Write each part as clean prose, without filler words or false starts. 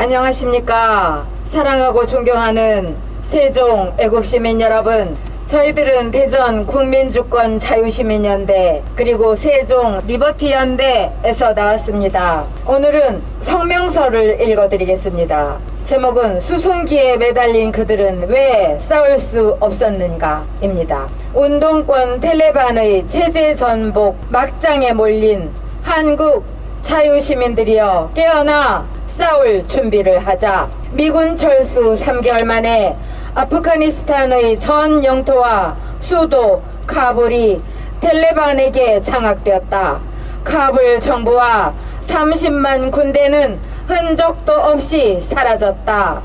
안녕하십니까. 사랑하고 존경하는 세종 애국시민 여러분, 저희들은 대전 국민주권 자유시민연대 그리고 세종 리버티연대에서 나왔습니다. 오늘은 성명서를 읽어드리겠습니다. 제목은 수송기에 매달린 그들은 왜 싸울 수 없었는가 입니다. 운동권 텔레반의 체제 전복 막장에 몰린 한국 자유시민들이여 깨어나 싸울 준비를 하자. 미군 철수 3개월 만에 아프가니스탄의 전 영토와 수도 카불이 텔레반에게 장악되었다. 카불 정부와 30만 군대는 흔적도 없이 사라졌다.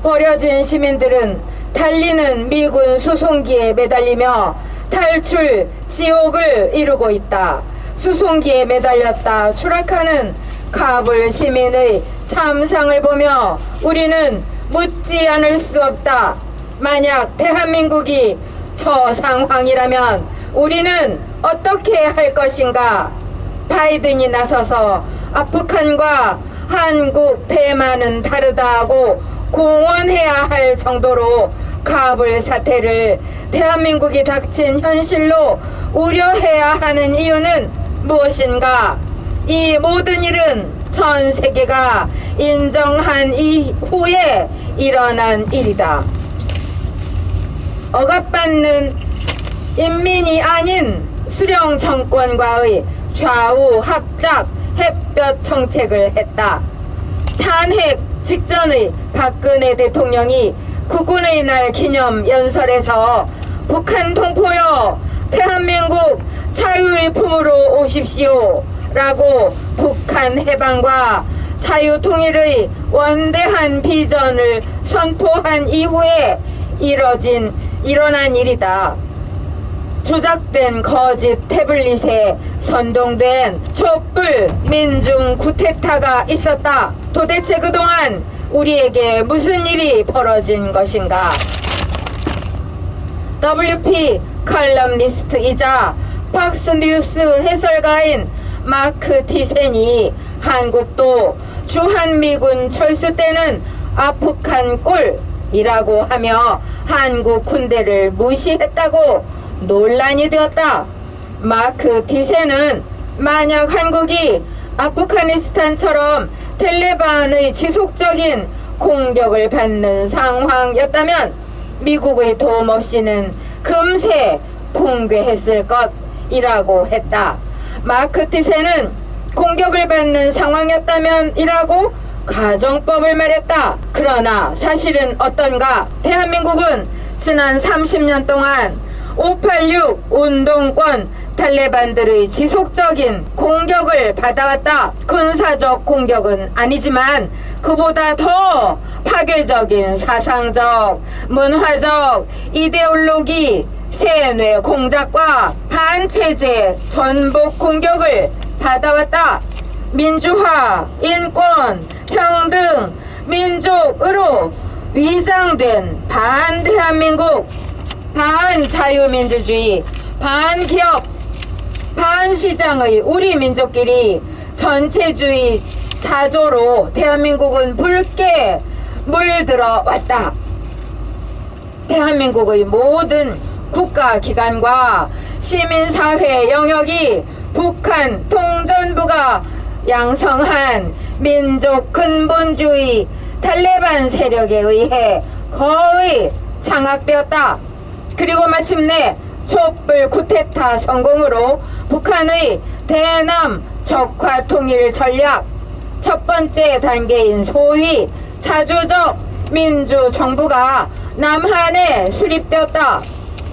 버려진 시민들은 달리는 미군 수송기에 매달리며 탈출 지옥을 이루고 있다. 수송기에 매달렸다 추락하는 카불 시민의 참상을 보며 우리는 묻지 않을 수 없다. 만약 대한민국이 저 상황이라면 우리는 어떻게 할 것인가? 바이든이 나서서 아프간과 한국, 대만은 다르다고 공언해야 할 정도로 카불 사태를 대한민국이 닥친 현실로 우려해야 하는 이유는 무엇인가? 이 모든 일은 전 세계가 인정한 이후에 일어난 일이다. 억압받는 인민이 아닌 수령 정권과의 좌우 합작 햇볕 정책을 했다. 탄핵 직전의 박근혜 대통령이 국군의 날 기념 연설에서 북한 동포여 대한민국 자유의 품으로 오십시오 라고 북한 해방과 자유통일의 원대한 비전을 선포한 이후에 일어난 일이다. 조작된 거짓 태블릿에 선동된 촛불 민중 쿠데타가 있었다. 도대체 그동안 우리에게 무슨 일이 벌어진 것인가? WP 칼럼니스트이자 팍스뉴스 해설가인 마크 티센이 한국도 주한미군 철수 때는 아프간 꼴이라고 하며 한국 군대를 무시했다고 논란이 되었다. 마크 티센은 만약 한국이 아프가니스탄처럼 텔레반의 지속적인 공격을 받는 상황이었다면 미국의 도움 없이는 금세 붕괴했을 것이라고 했다. 마크 티센은 공격을 받는 상황이었다면 이라고 가정법을 말했다. 그러나 사실은 어떤가? 대한민국은 지난 30년 동안 586 운동권 탈레반들의 지속적인 공격을 받아왔다. 군사적 공격은 아니지만 그보다 더 파괴적인 사상적, 문화적, 이데올로기, 세뇌 공작과 반체제 전복 공격을 받아왔다. 민주화, 인권, 평등, 민족으로 위장된 반대한민국, 반자유민주주의, 반기업, 반시장의 우리 민족끼리 전체주의 사조로 대한민국은 붉게 물들어 왔다. 대한민국의 모든 국가기관과 시민사회 영역이 북한 통전부가 양성한 민족 근본주의 탈레반 세력에 의해 거의 장악되었다. 그리고 마침내 촛불 쿠데타 성공으로 북한의 대남 적화 통일 전략 첫 번째 단계인 소위 자주적 민주정부가 남한에 수립되었다.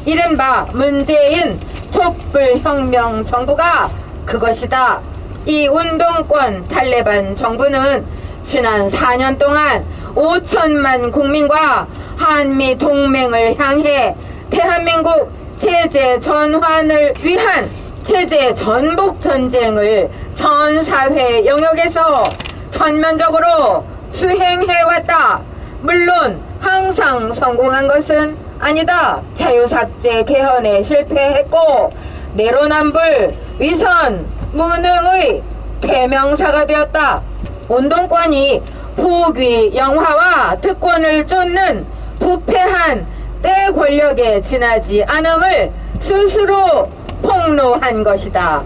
이른바 문재인 촛불혁명 정부가 그것이다. 이 운동권 탈레반 정부는 지난 4년 동안 5천만 국민과 한미 동맹을 향해 대한민국 체제 전환을 위한 체제 전복 전쟁을 전 사회 영역에서 전면적으로 수행해왔다. 물론 항상 성공한 것은 아니다. 자유삭제 개헌에 실패했고 내로남불 위선 무능의 대명사가 되었다. 운동권이 부귀 영화와 특권을 쫓는 부패한 때 권력에 지나지 않음을 스스로 폭로한 것이다.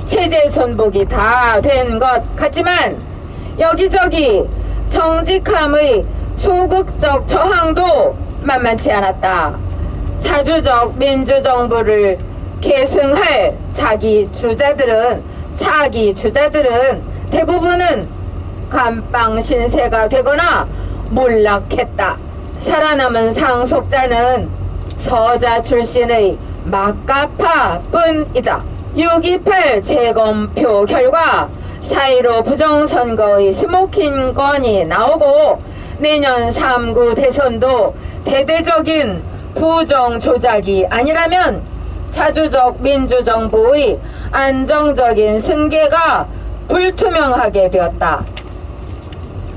체제 전복이 다 된 것 같지만 여기저기 정직함의 소극적 저항도 만만치 않았다. 자주적 민주정부를 계승할 차기 주자들은 대부분은 감방 신세가 되거나 몰락했다. 살아남은 상속자는 서자 출신의 막가파뿐이다. 6.28 재검표 결과 4.15 부정선거의 스모킹 건이 나오고 내년 3구 대선도 대대적인 부정 조작이 아니라면 자주적 민주정부의 안정적인 승계가 불투명하게 되었다.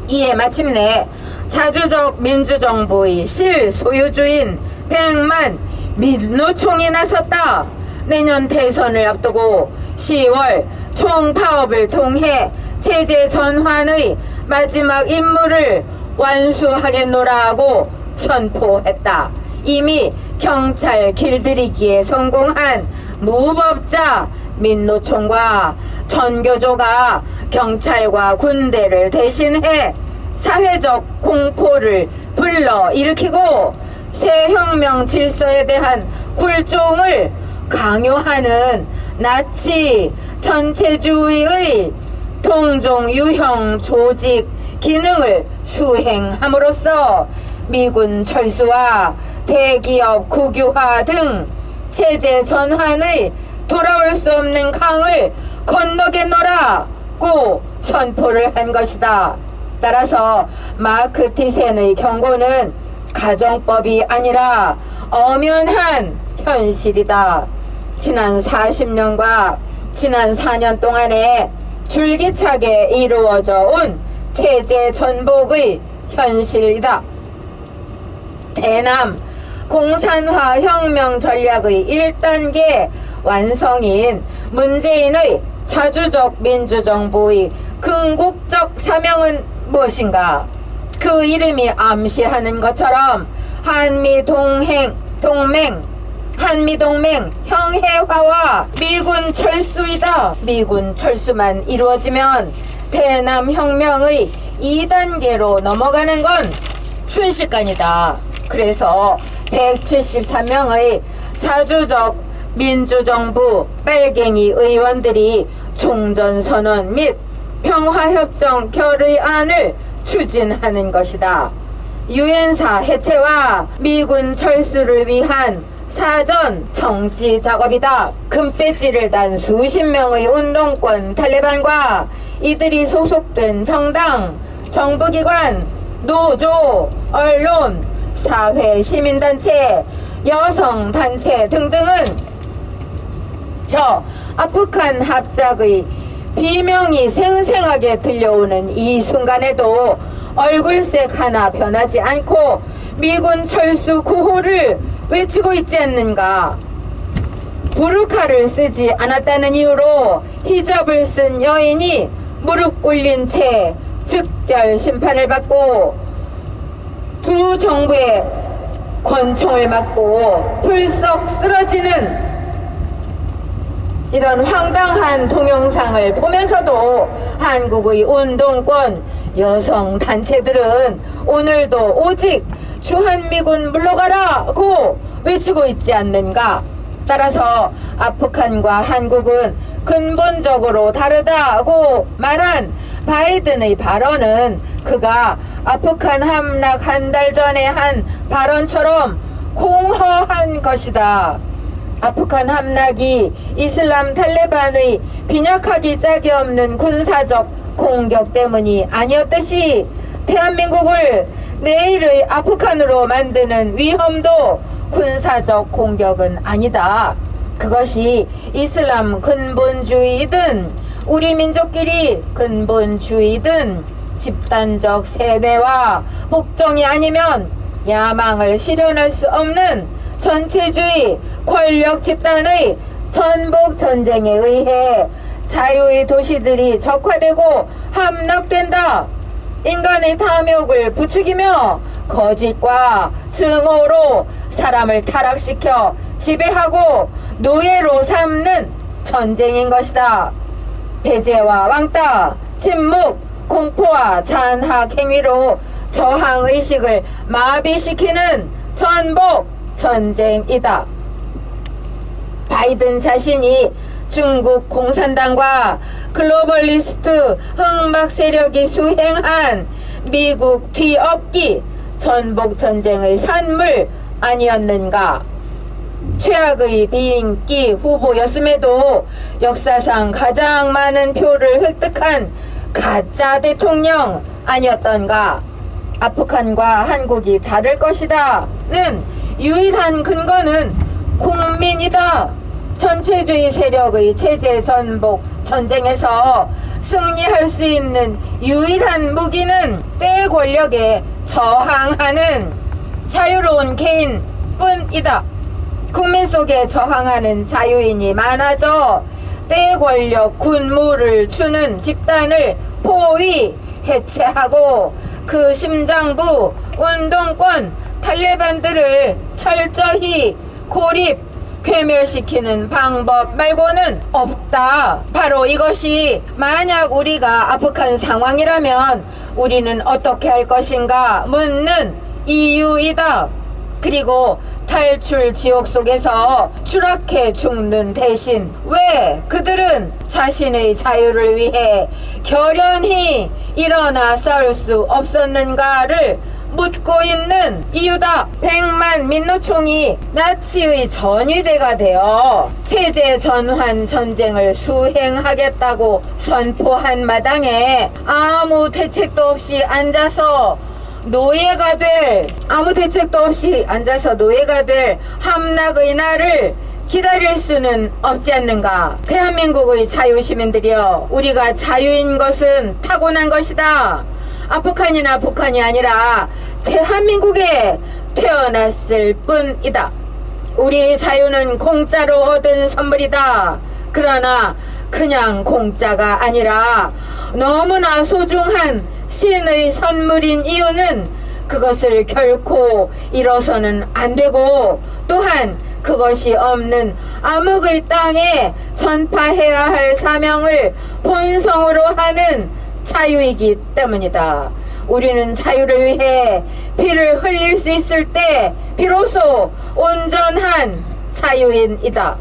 이에 마침내 자주적 민주정부의 실소유주인 100만 민노총이 나섰다. 내년 대선을 앞두고 10월 총파업을 통해 체제 전환의 마지막 임무를 완수하겠노라고 선포했다. 이미 경찰 길들이기에 성공한 무법자 민노총과 전교조가 경찰과 군대를 대신해 사회적 공포를 불러일으키고 새 혁명 질서에 대한 굴종을 강요하는 나치 전체주의의 동종 유형 조직 기능을 수행함으로써 미군 철수와 대기업 국유화 등 체제 전환의 돌아올 수 없는 강을 건너겠노라고 선포를 한 것이다. 따라서 마크 티센의 경고는 가정법이 아니라 엄연한 현실이다. 지난 40년과 지난 4년 동안에 줄기차게 이루어져 온 체제 전복의 현실이다. 대남 공산화 혁명 전략의 1단계 완성인 문재인의 자주적 민주정부의 궁극적 사명은 무엇인가? 그 이름이 암시하는 것처럼 한미동맹 형해화와 미군 철수이다. 미군 철수만 이루어지면 대남 혁명의 2단계로 넘어가는 건 순식간이다. 그래서 173명의 자주적 민주정부 빨갱이 의원들이 종전선언 및 평화협정 결의안을 추진하는 것이다. 유엔사 해체와 미군 철수를 위한 사전 정치 작업이다. 금배지를 단 수십 명의 운동권 탈레반과 이들이 소속된 정당, 정부기관, 노조, 언론, 사회, 시민단체, 여성단체 등등은 저 아프간 합작의 비명이 생생하게 들려오는 이 순간에도 얼굴색 하나 변하지 않고 미군 철수 구호를 외치고 있지 않는가. 부르카를 쓰지 않았다는 이유로 히잡을 쓴 여인이 무릎 꿇린 채 즉결 심판을 받고 두 정부의 권총을 맞고 불썩 쓰러지는 이런 황당한 동영상을 보면서도 한국의 운동권 여성 단체들은 오늘도 오직 주한미군 물러가라고 외치고 있지 않는가. 따라서 아프간과 한국은 근본적으로 다르다고 말한 바이든의 발언은 그가 아프간 함락 한 달 전에 한 발언처럼 공허한 것이다. 아프간 함락이 이슬람 탈레반의 빈약하기 짝이 없는 군사적 공격 때문이 아니었듯이 대한민국을 내일의 아프간으로 만드는 위험도 군사적 공격은 아니다. 그것이 이슬람 근본주의든 우리 민족끼리 근본주의든 집단적 세뇌와 복종이 아니면 야망을 실현할 수 없는 전체주의 권력 집단의 전복 전쟁에 의해 자유의 도시들이 적화되고 함락된다. 인간의 탐욕을 부추기며 거짓과 증오로 사람을 타락시켜 지배하고 노예로 삼는 전쟁인 것이다. 배제와 왕따, 침묵, 공포와 잔학 행위로 저항의식을 마비시키는 전복 전쟁이다. 바이든 자신이 중국 공산당과 글로벌리스트 흑막 세력이 수행한 미국 뒤엎기 전복 전쟁의 산물 아니었는가? 최악의 비인기 후보였음에도 역사상 가장 많은 표를 획득한 가짜 대통령 아니었던가? 아프간과 한국이 다를 것이다는 유일한 근거는 국민이다. 전체주의 세력의 체제 전복 전쟁에서 승리할 수 있는 유일한 무기는 때 권력에 저항하는 자유로운 개인뿐이다. 국민 속에 저항하는 자유인이 많아져 때 권력 군무를 주는 집단을 포위 해체하고 그 심장부 운동권 탈레반들을 철저히 고립 괴멸시키는 방법 말고는 없다. 바로 이것이 만약 우리가 아프간 상황이라면 우리는 어떻게 할 것인가 묻는 이유이다. 그리고 탈출 지옥 속에서 추락해 죽는 대신 왜 그들은 자신의 자유를 위해 결연히 일어나 싸울 수 없었는가를 묻고 있는 이유다. 100만 민노총이 나치의 전위대가 되어 체제 전환 전쟁을 수행하겠다고 선포한 마당에 아무 대책도 없이 앉아서 노예가 될 함락의 날을 기다릴 수는 없지 않는가. 대한민국의 자유시민들이여, 우리가 자유인 것은 타고난 것이다. 아프간이나 북한이 아니라 대한민국에 태어났을 뿐이다. 우리의 자유는 공짜로 얻은 선물이다. 그러나 그냥 공짜가 아니라 너무나 소중한 신의 선물인 이유는 그것을 결코 잃어서는 안 되고, 또한 그것이 없는 암흑의 땅에 전파해야 할 사명을 본성으로 하는 자유이기 때문이다. 우리는 자유를 위해 피를 흘릴 수 있을 때 비로소 온전한 자유인이다.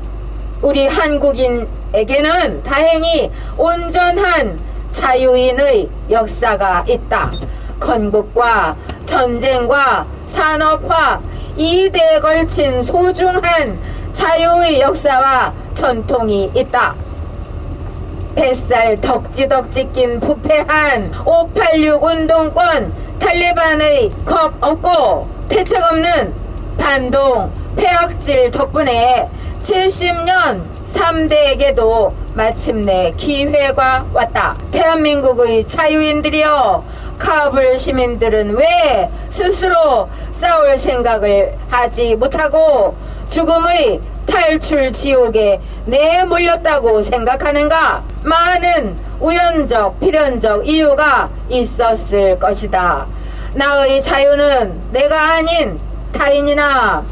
우리 한국인에게는 다행히 온전한 자유인의 역사가 있다. 건국과 전쟁과 산업화 2대에 걸친 소중한 자유의 역사와 전통이 있다. 뱃살 덕지덕지 낀 부패한 586 운동권 탈레반의 겁 없고 대책 없는 반동 폐악질 덕분에 70년 3대에게도 마침내 기회가 왔다. 대한민국의 자유인들이여, 카불 시민들은 왜 스스로 싸울 생각을 하지 못하고 죽음의 탈출 지옥에 내몰렸다고 생각하는가? 많은 우연적 필연적 이유가 있었을 것이다. 나의 자유는 내가 아닌 타인이나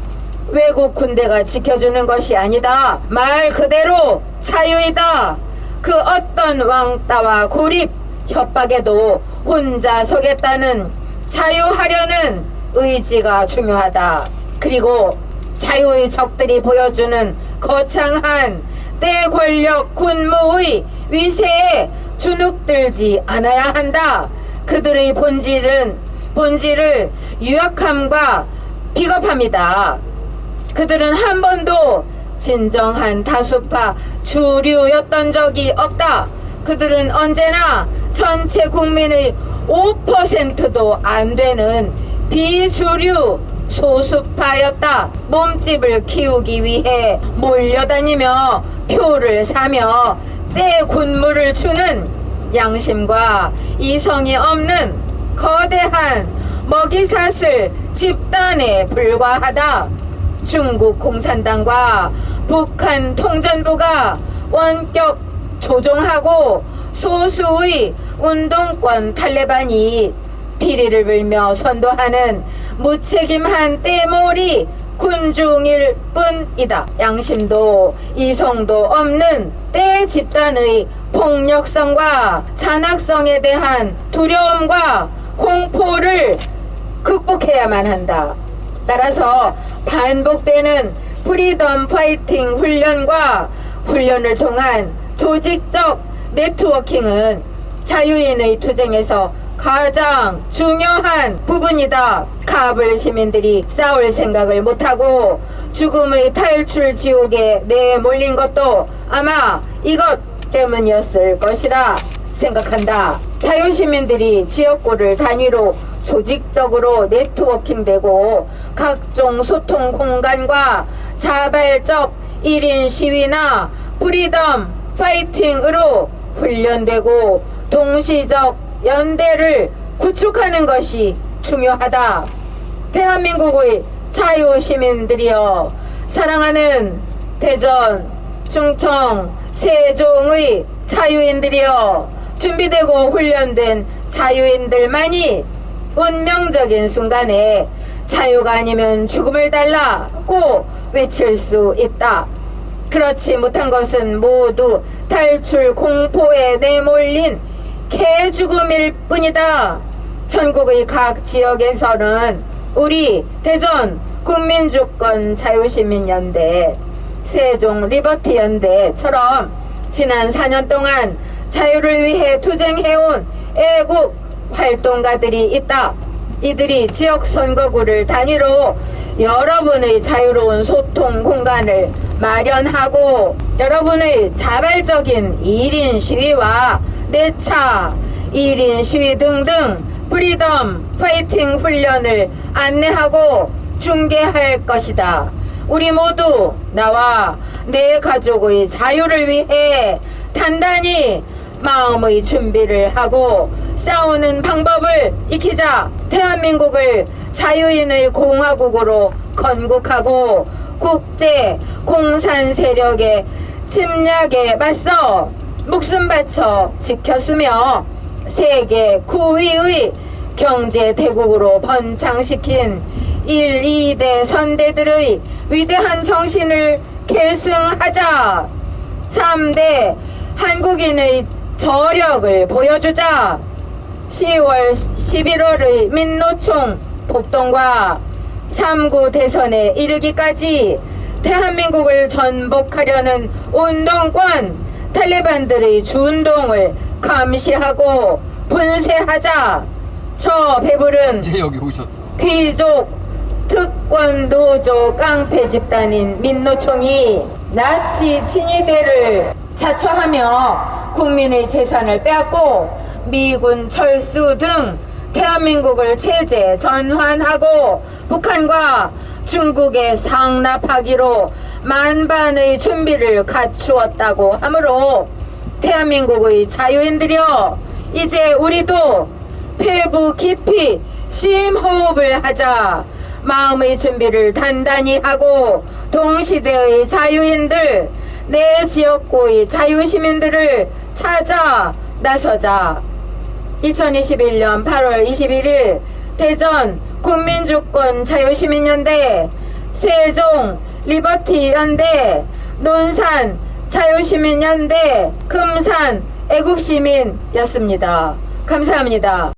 외국 군대가 지켜주는 것이 아니다. 말 그대로 자유이다. 그 어떤 왕따와 고립 협박에도 혼자 서겠다는 자유하려는 의지가 중요하다. 그리고 자유의 적들이 보여주는 거창한 대권력 군무의 위세에 주눅들지 않아야 한다. 그들의 본질을 유약함과 비겁합니다. 그들은 한 번도 진정한 다수파 주류였던 적이 없다. 그들은 언제나 전체 국민의 5%도 안 되는 비주류 소수파였다. 몸집을 키우기 위해 몰려다니며 표를 사며 때 군무를 주는 양심과 이성이 없는 거대한 먹이사슬 집단에 불과하다. 중국 공산당과 북한 통전부가 원격 조종하고 소수의 운동권 탈레반이 비리를 불며 선도하는 무책임한 떼몰이 군중일 뿐이다. 양심도 이성도 없는 떼 집단의 폭력성과 잔악성에 대한 두려움과 공포를 극복해야만 한다. 따라서 반복되는 프리덤 파이팅 훈련과 훈련을 통한 조직적 네트워킹은 자유인의 투쟁에서 가장 중요한 부분이다. 카불 시민들이 싸울 생각을 못하고 죽음의 탈출 지옥에 내몰린 것도 아마 이것 때문이었을 것이라 생각한다. 자유시민들이 지역구를 단위로 조직적으로 네트워킹되고 각종 소통 공간과 자발적 1인 시위나 프리덤 파이팅으로 훈련되고 동시적 연대를 구축하는 것이 중요하다. 대한민국의 자유시민들이여, 사랑하는 대전, 충청, 세종의 자유인들이여, 준비되고 훈련된 자유인들만이 운명적인 순간에 자유가 아니면 죽음을 달라고 외칠 수 있다. 그렇지 못한 것은 모두 탈출 공포에 내몰린 개죽음일 뿐이다. 전국의 각 지역에서는 우리 대전 국민주권 자유시민연대, 세종 리버티 연대처럼 지난 4년 동안 자유를 위해 투쟁해온 애국 활동가들이 있다. 이들이 지역 선거구를 단위로 여러분의 자유로운 소통 공간을 마련하고 여러분의 자발적인 1인 시위와 내차 1인 시위 등등 프리덤 파이팅 훈련을 안내하고 중계할 것이다. 우리 모두 나와 내 가족의 자유를 위해 단단히 마음의 준비를 하고 싸우는 방법을 익히자. 대한민국을 자유인의 공화국으로 건국하고 국제 공산 세력의 침략에 맞서 목숨 바쳐 지켰으며 세계 9위의 경제 대국으로 번창시킨 1, 2대 선대들의 위대한 정신을 계승하자. 3대 한국인의 저력을 보여주자. 10월 11월의 민노총 폭동과 3구 대선에 이르기까지 대한민국을 전복하려는 운동권 탈레반들의 준동을 감시하고 분쇄하자. 저 배불은 이제 여기 오셨어. 귀족 특권 노조 깡패 집단인 민노총이 나치 친위대를 자처하며 국민의 재산을 빼앗고 미군 철수 등 대한민국을 체제 전환하고 북한과 중국에 상납하기로 만반의 준비를 갖추었다고 하므로 대한민국의 자유인들이여, 이제 우리도 폐부 깊이 심호흡을 하자. 마음의 준비를 단단히 하고 동시대의 자유인들, 내 지역구의 자유시민들을 찾아 나서자. 2021년 8월 21일 대전 국민주권 자유시민연대, 세종 리버티 연대, 논산 자유시민연대, 금산 애국시민이었습니다. 감사합니다.